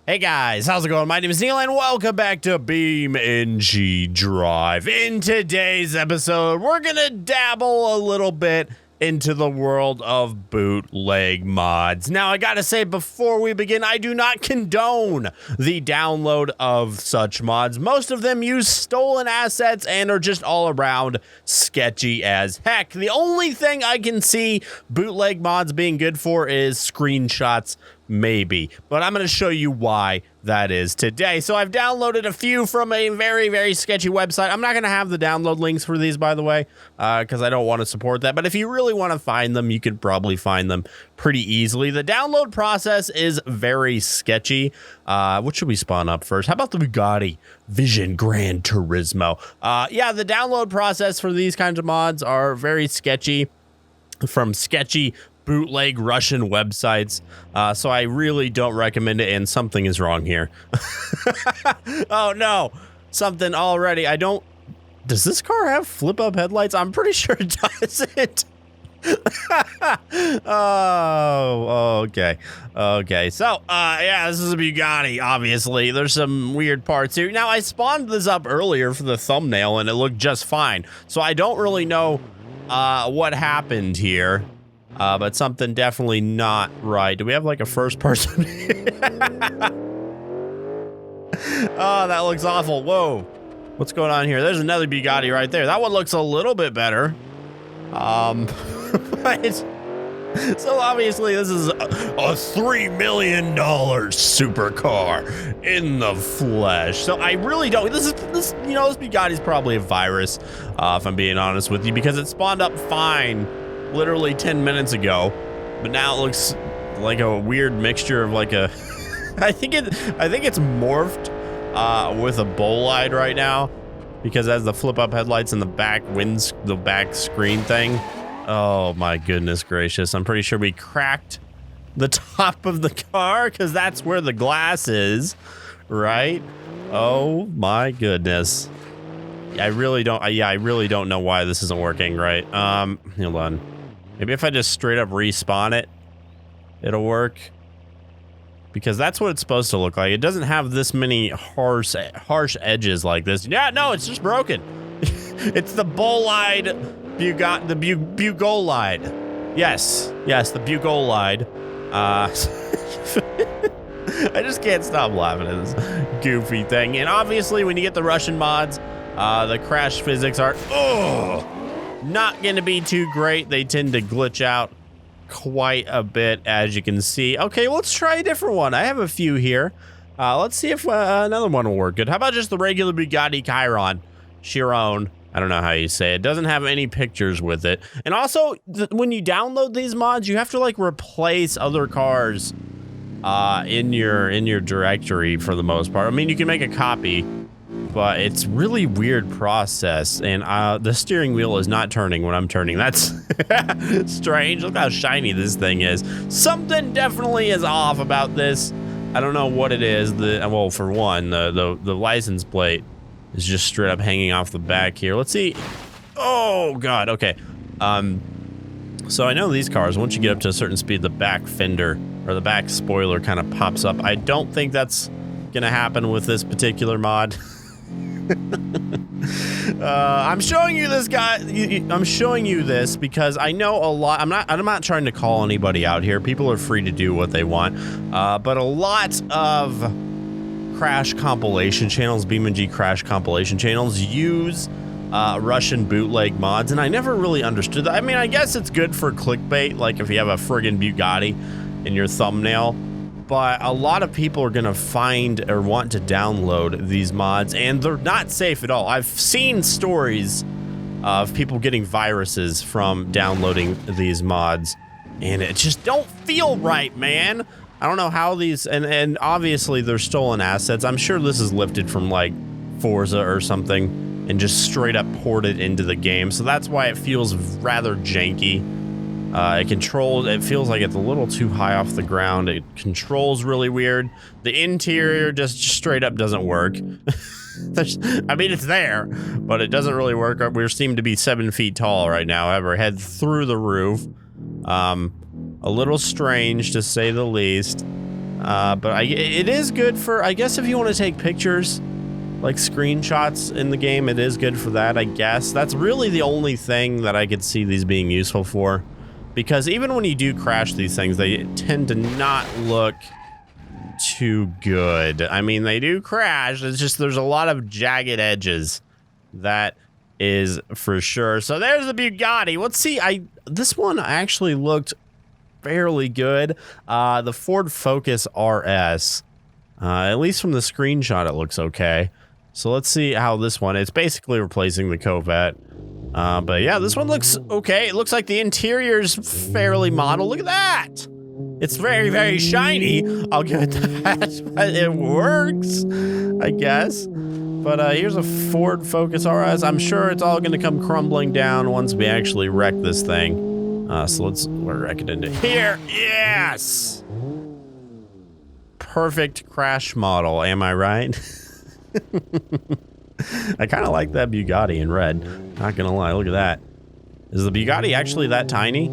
Hey guys, how's it going? My name is Neil and welcome back to BeamNG Drive. In today's episode, we're gonna dabble a little bit into the world of bootleg mods. Now, I gotta say before we begin, I do not condone the download of such mods. Most of them use stolen assets and are just all around sketchy as heck. The only thing I can see bootleg mods being good for is screenshots. Maybe, but I'm going to show you why that is today. So I've downloaded a few from a very, very sketchy website. I'm not going to have the download links for these, by the way, because I don't want to support that. But if you really want to find them, you could probably find them pretty easily. The download process is very sketchy. What should we spawn up first? How about the Bugatti Vision Gran Turismo? Yeah, the download process for these kinds of mods are very sketchy, from sketchy bootleg Russian websites, so I really don't recommend it, and something is wrong here. Oh no, something already. Does this car have flip-up headlights? I'm pretty sure it doesn't. Oh, okay, so yeah, this is a Bugatti. Obviously there's some weird parts here. Now, I spawned this up earlier for the thumbnail and it looked just fine, so I don't really know what happened here. But something definitely not right. Do we have like a first person? Oh, that looks awful. Whoa. What's going on here? There's another Bugatti right there. That one looks a little bit better. So obviously this is a $3 million supercar in the flesh. So I really don't, this Bugatti's probably a virus, if I'm being honest with you, because it spawned up fine literally 10 minutes ago, but now it looks like a weird mixture of like a I think it's morphed with a bolide right now, because it has the flip up headlights and the back screen thing. Oh my goodness gracious, I'm pretty sure we cracked the top of the car, because that's where the glass is, right? Oh my goodness. I really don't know why this isn't working right. Hold on. Maybe if I just straight up respawn it, it'll work. Because that's what it's supposed to look like. It doesn't have this many harsh edges like this. Yeah, no, it's just broken. It's the bolide Bugatti, the Bugolide. Yes, the Bugolide. I just can't stop laughing at this goofy thing. And obviously, when you get the Russian mods, the crash physics are not going to be too great. They tend to glitch out quite a bit, as you can see. Okay, let's try a different one. I have a few here. Let's see if another one will work good. How about just the regular Bugatti Chiron? I don't know how you say it. It doesn't have any pictures with it. And also, when you download these mods, you have to like replace other cars in your directory for the most part. I mean, you can make a copy, but it's really weird process, and the steering wheel is not turning when I'm turning. That's strange. Look how shiny this thing is. Something definitely is off about this. I don't know what it is. Well, for one, the license plate is just straight up hanging off the back here. Let's see. Oh god. Okay. So I know these cars, once you get up to a certain speed, the back fender or the back spoiler kind of pops up. I don't think that's gonna happen with this particular mod. I'm showing you this guy. I'm showing you this because I know a lot. I'm not trying to call anybody out here. People are free to do what they want. But a lot of crash compilation channels, BeamNG crash compilation channels, use Russian bootleg mods, and I never really understood that. I mean, I guess it's good for clickbait, like if you have a friggin' Bugatti in your thumbnail. But a lot of people are gonna find or want to download these mods, and they're not safe at all. I've seen stories of people getting viruses from downloading these mods, and it just don't feel right, man. I don't know how these, and obviously they're stolen assets. I'm sure this is lifted from like Forza or something and just straight up ported into the game, so that's why it feels rather janky. It feels like it's a little too high off the ground. It controls really weird. The interior just straight up doesn't work. I mean, it's there, but it doesn't really work. We seem to be 7 feet tall right now. Have our head through the roof. A little strange to say the least. But it is good for, I guess, if you want to take pictures, like screenshots in the game, it is good for that, I guess. That's really the only thing that I could see these being useful for. Because even when you do crash these things, they tend to not look too good. I mean, they do crash. It's just there's a lot of jagged edges. That is for sure. So there's the Bugatti. Let's see. This one actually looked fairly good. The Ford Focus RS. At least from the screenshot, it looks okay. So let's see how this one. It's basically replacing the Corvette. But yeah, this one looks okay. It looks like the interior's fairly modeled. Look at that. It's very, very shiny. I'll give it that. But it works, I guess. But here's a Ford Focus RS. I'm sure it's all going to come crumbling down once we actually wreck this thing. So we'll wreck it into here. Yes! Perfect crash model, am I right? I kind of like that Bugatti in red. Not gonna lie, look at that. Is the Bugatti actually that tiny?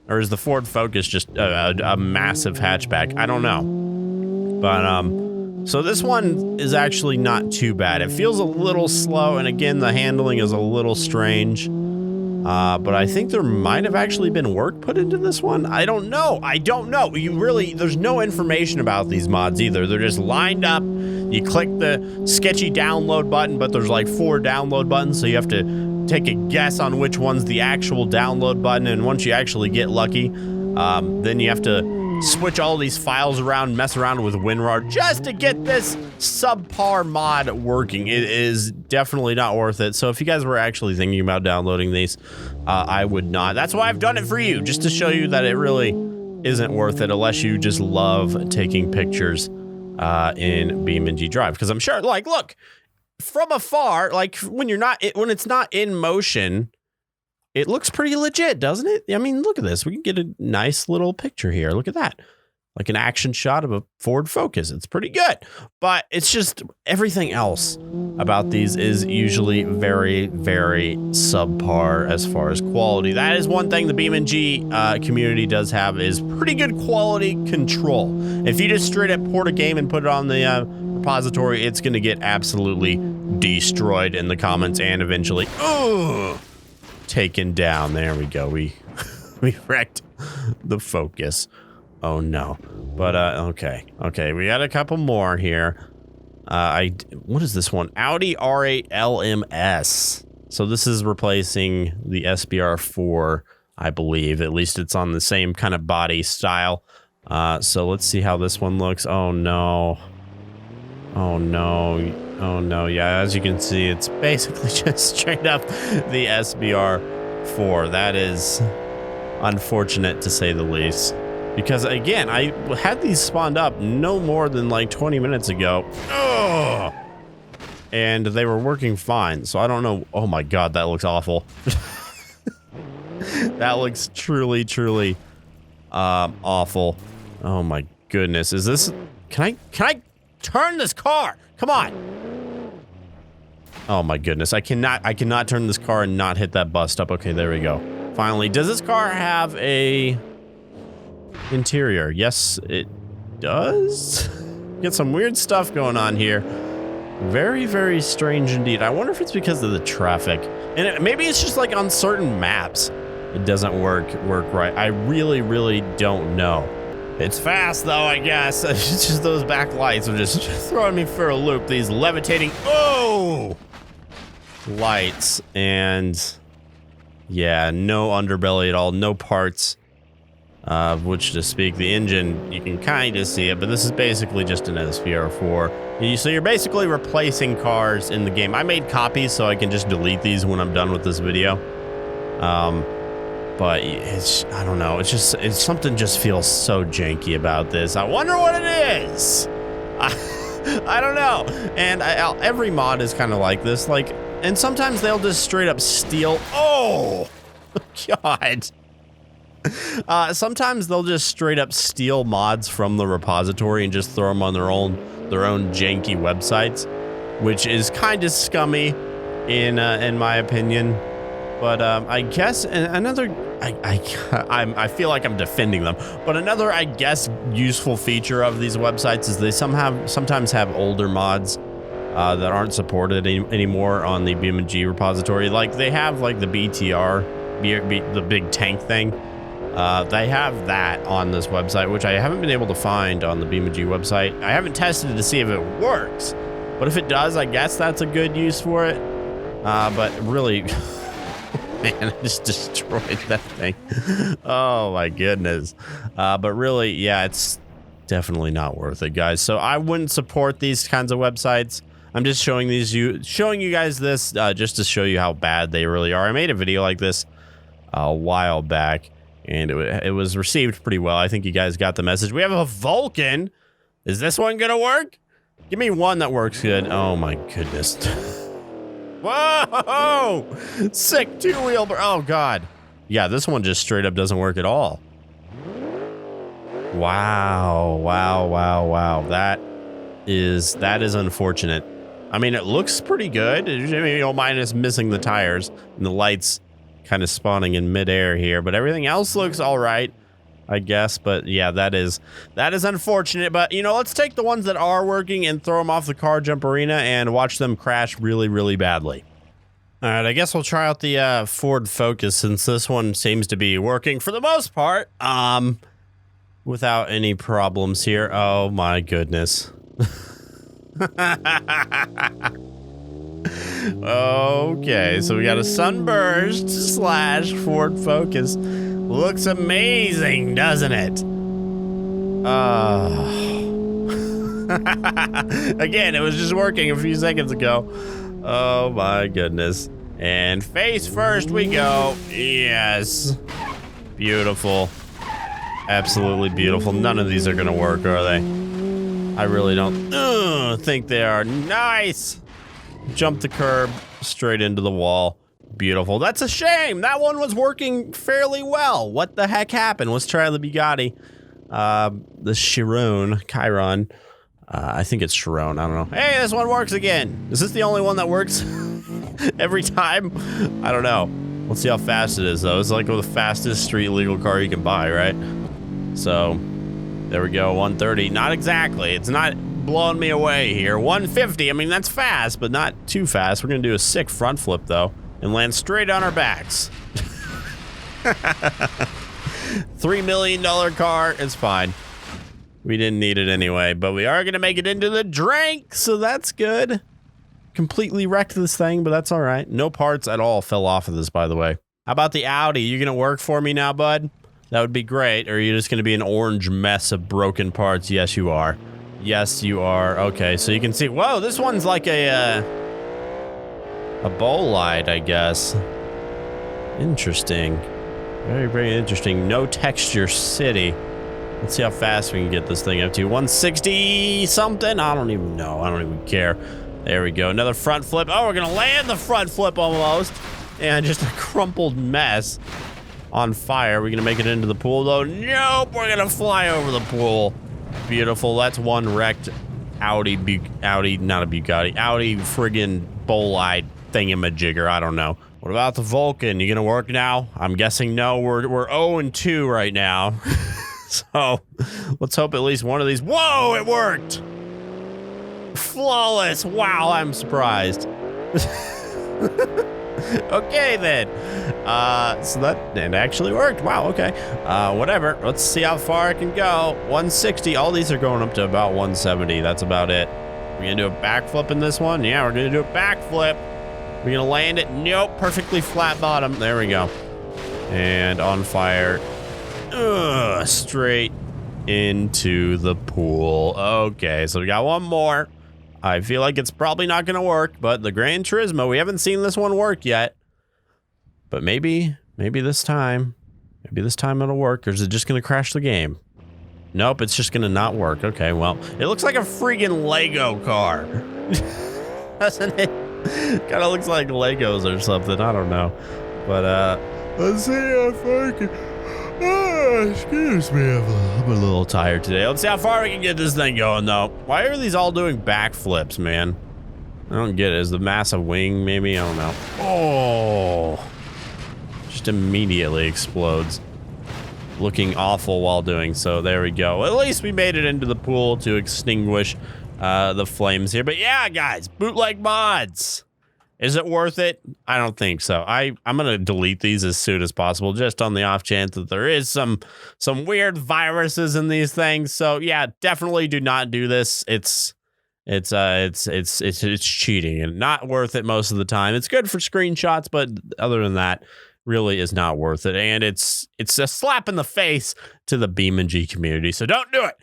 Or is the Ford Focus just a massive hatchback? I don't know. But, so this one is actually not too bad. It feels a little slow, and again, the handling is a little strange. But I think there might have actually been work put into this one. I don't know. There's no information about these mods either. They're just lined up. You click the sketchy download button, but there's like 4 download buttons, so you have to take a guess on which one's the actual download button, and once you actually get lucky, then you have to switch all these files around, mess around with WinRAR just to get this subpar mod working. It is definitely not worth it. So if you guys were actually thinking about downloading these, I would not. That's why I've done it for you, just to show you that it really isn't worth it unless you just love taking pictures in BeamNG Drive. Because I'm sure, like, look, from afar, like when it's not in motion, it looks pretty legit, doesn't it? I mean, look at this. We can get a nice little picture here. Look at that. Like an action shot of a Ford Focus. It's pretty good. But it's just everything else about these is usually very, very subpar as far as quality. That is one thing the BeamNG community does have is pretty good quality control. If you just straight up port a game and put it on the repository, it's going to get absolutely destroyed in the comments and eventually taken down. There we go. We wrecked the Focus. Oh no. But okay, we got a couple more here. What is this one? Audi R8 LMS. So this is replacing the SBR4, I believe. At least it's on the same kind of body style. So let's see how this one looks. Oh no. Yeah, as you can see, it's basically just straight up the SBR4. That is unfortunate to say the least. Because again, I had these spawned up no more than like 20 minutes ago. Ugh! And they were working fine, so I don't know. Oh my god, that looks awful. That looks truly, truly awful. Oh my goodness. Is this... Can I turn this car? Come on. Oh my goodness. I cannot turn this car and not hit that bus stop. Okay, there we go. Finally. Does this car have a interior? Yes, it does. Get some weird stuff going on here. Very, very strange indeed. I wonder if it's because of the traffic. And maybe it's just like on certain maps it doesn't work right. I really, really don't know. It's fast though, I guess. It's just those back lights are just throwing me for a loop. These levitating lights, and yeah, no underbelly at all, no parts of which to speak. The engine, you can kind of see it, but this is basically just an SVR4. So you're basically replacing cars in the game. I made copies so I can just delete these when I'm done with this video. But I don't know. It's something just feels so janky about this. I wonder what it is. I don't know. And every mod is kind of like this. Like, and sometimes they'll just straight up steal. Oh, God. Sometimes they'll just straight up steal mods from the repository and just throw them on their own janky websites, which is kind of scummy, in my opinion. But I guess another, I feel like I'm defending them, but another, I guess, useful feature of these websites is they sometimes have older mods that aren't supported anymore on the BeamNG repository. Like they have like the BTR, the big tank thing. They have that on this website, which I haven't been able to find on the BeamNG website. I haven't tested it to see if it works, but if it does, I guess that's a good use for it. But really, man, I just destroyed that thing. Oh my goodness. But really, yeah, it's definitely not worth it, guys. So I wouldn't support these kinds of websites. I'm just showing you guys this just to show you how bad they really are. I made a video like this a while back, and it was received pretty well. I think you guys got the message. We have a Vulcan. Is this one gonna work? Give me one that works good. Oh my goodness. Whoa! Sick two-wheel. Oh god. Yeah, this one just straight up doesn't work at all. Wow. Wow, wow, wow. That is unfortunate. I mean, it looks pretty good. Minus missing the tires and the lights kind of spawning in midair here, but everything else looks all right, I guess. But yeah, that is unfortunate. But you know, let's take the ones that are working and throw them off the car jump arena and watch them crash really, really badly. All right, I guess we'll try out the Ford Focus, since this one seems to be working for the most part, without any problems here. Oh my goodness. Okay, so we got a Sunburst / Ford Focus. Looks amazing, doesn't it? Again, it was just working a few seconds ago. Oh my goodness. And face first we go. Yes. Beautiful. Absolutely beautiful. None of these are gonna work, are they? I really don't think they are. Nice. Jump the curb straight into the wall. Beautiful. That's a shame. That one was working fairly well. What the heck happened? Let's try the Bugatti. The Chiron. I think it's Chiron. I don't know. Hey, this one works again. Is this the only one that works every time? I don't know. Let's see how fast it is, though. It's like the fastest street legal car you can buy, right? So, there we go. 130. Not exactly. It's not blowing me away here. 150. I mean, that's fast, but not too fast. We're going to do a sick front flip, though, and land straight on our backs. $3 million car. It's fine. We didn't need it anyway, but we are going to make it into the drink, so that's good. Completely wrecked this thing, but that's all right. No parts at all fell off of this, by the way. How about the Audi? You going to work for me now, bud? That would be great. Or are you just going to be an orange mess of broken parts? Yes, you are. Yes, you are. Okay, so you can see. Whoa, this one's like a bow light, I guess. Interesting. Very, very interesting. No texture city. Let's see how fast we can get this thing up to. 160 something? I don't even know. I don't even care. There we go. Another front flip. Oh, we're going to land the front flip almost. And just a crumpled mess on fire. We're going to make it into the pool, though. Nope, we're going to fly over the pool. Beautiful. That's one wrecked Audi, not a Bugatti, Audi friggin' bolide thingamajigger. I don't know. What about the Vulcan? You going to work now? I'm guessing no. We're 0-2 right now. So let's hope at least one of these. Whoa, it worked. Flawless. Wow, I'm surprised. Okay, then. So that actually worked. Wow, okay. Whatever. Let's see how far I can go. 160. All these are going up to about 170. That's about it. We're going to do a backflip in this one. Yeah, we're going to do a backflip. We're going to land it. Nope. Perfectly flat bottom. There we go. And on fire. Straight into the pool. Okay, so we got one more. I feel like it's probably not going to work, but the Gran Turismo, we haven't seen this one work yet. But maybe this time it'll work, or is it just going to crash the game? Nope, it's just going to not work. Okay, well, it looks like a freaking Lego car. Doesn't it? Kind of looks like Legos or something. I don't know. But, let's see how far I can... excuse me, I'm a little tired today. Let's see how far we can get this thing going, though. Why are these all doing backflips, man? I don't get it. Is the massive wing, maybe? I don't know. Oh. just immediately explodes, looking awful while doing so. There we go. At least we made it into the pool to extinguish the flames here. But yeah, guys, bootleg mods. Is it worth it? I don't think so. I'm gonna delete these as soon as possible, just on the off chance that there is some weird viruses in these things. So yeah, definitely do not do this. It's cheating and not worth it most of the time. It's good for screenshots, but other than that, really is not worth it. And it's a slap in the face to the BeamNG community. So don't do it.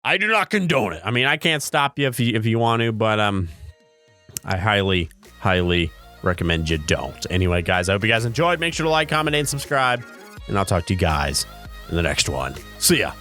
I do not condone it. I mean, I can't stop you if you want to, but I highly recommend you don't. Anyway, guys, I hope you guys enjoyed. Make sure to like, comment, and subscribe, and I'll talk to you guys in the next one. See ya.